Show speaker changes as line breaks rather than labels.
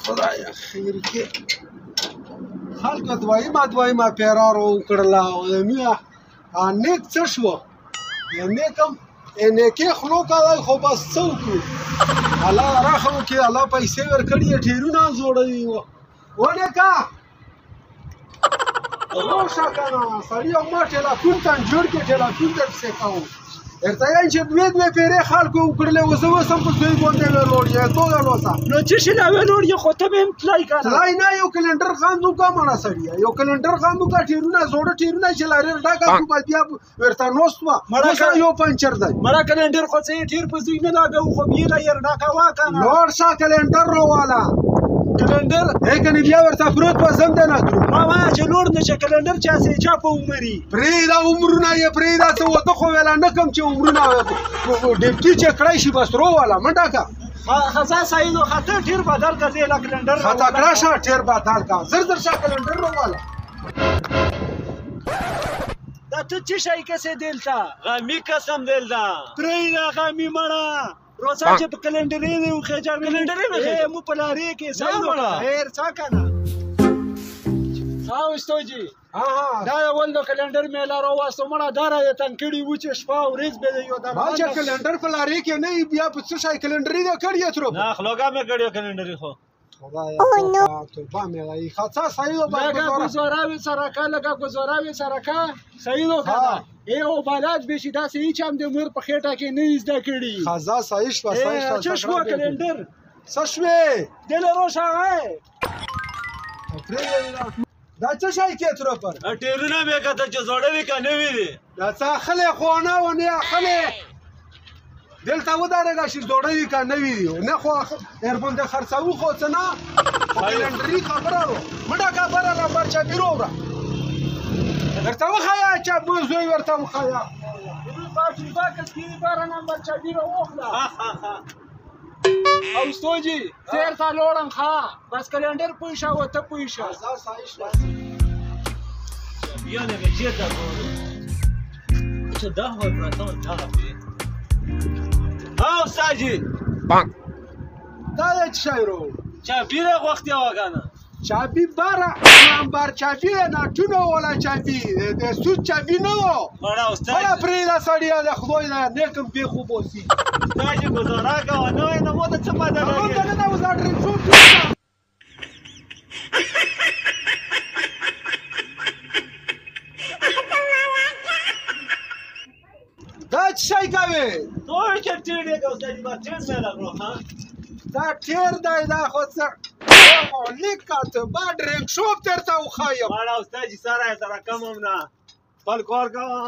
خدایا خیر کې خلکو دوایمه پیرار وکړله او نیک څه شوه نیکې خلو کوی خو بس څه وکړو الله رحم وکړي الله پیسې ورکړي یې ټیرونه جوړوي ونیکه روشه که نه سړي او ما ټیلیفون ته جوړ کړې ټیلیفون ته پسې کوم درته یم چې دوې پیرې خلکو وکړلې اوس اوس هم په دوی باندې ویلوړ یې تو ویلوسه
نو څه شي لا ویلوړ یې خو ته به هم تلای که نه
تلای نه یو کلنډر خاند وکړه مړه سړیه یو کلنډر خاند وکړه ټیرونه زوړه ټیرونه چې لارې ډاګه کو بیا ورته نوست وه اوس یو پنچر دی
مړه کلنډر خو څه یې ټیر په زوی نه لاګو خو بیله یې ډاکه وا که نه
لوړ شه کلنډر راواله
کلنډر
کنې بیا ورته پروت به زم دی نه درو
ما وایه چې لوړ نه شه کلنډر چا سې چا په عمري
پرېږده عمرونه یې پرېږده څه واده خو ویله نه کوم چې عمرونه ډیپټي چې کړی شي بس روواله منډه که
خزا سعیدو خطه ټیر بدل که زه له کلنډر
خطه کړه شه ټیر بدل که زر زر شه کلنډر روواله
دا ته څه شی کسې دلته
غمی قسم دلته
پرېږده غمي مړه روزه چې په کلنډرې دی وخېجه
کلنډرې وخېجه
مو په لارې کې
نه مړه
خیر څه که نه استوجي دا اول د کلنډر میله راواستو مړه دا را یې تنګ کړي وو چې شپه او ورځ به د یو
ما چې کلنډر په لارې کې نه بیا په څه شی کلنډرې دی کړی یې ترو
نه خلوګا مې کړی کلنډرې خو
خدایا توبه مې وایي ښه صحیح
لږه ګزاراوې سره که لږه ګزاراوې سره که صحیح و که نه ای او بالات به شي داسې هېڅ هم د مور په خېټه کې نه یې زده کړي
خزا صحیح شوه
څه شوه کلنډر
څه شوې
دله روشه هغه
دا څه شی کې ترو پر
ټیرونه مې کته چې زوړه وي که نوي دي
دا څه اخلی خو نه و نه اخلی دلته ودرېږه چې زوړه وي که نوي دي نه خو ورباندې خرڅوو خو څه نه خو کلنډري خبره وه منډه که بره نمبر چاپي راوړه درته وښیه چې مو زوی ورته وښیه
باره نمبر چاپي راواخله او استوجي زه درته لوړم ښه بس کلنډر پوه شه او ته پوه شه
بیا نه مې چېرته کولو چې دا خو پراته وه دغه پرې ها استاجي
دا دی څه شی راوړو
چاپي راغوښتې وه که نه
چاپی بره نمبر چاپی ناټونه ولا چاپی د سود چاپی نه و
مړه استاد
ولا پرېږده سړیه د خدای نه نیکم پېښو بوسي
دا چې ګزاره کوه نه وای نه مو ته څه ماده لګېږي
هغه ته نه اوس دا ډرېکسون دا څه شی کوې
ټول چې ټیر یې که استادي ما ټیر مې راکړو ښه
دا ټیر دی دا خو څه لیکه ته با ډرېکشوپ درته وښیم
مړه استادجي سره یې سره کم هم نه خپل کار کوه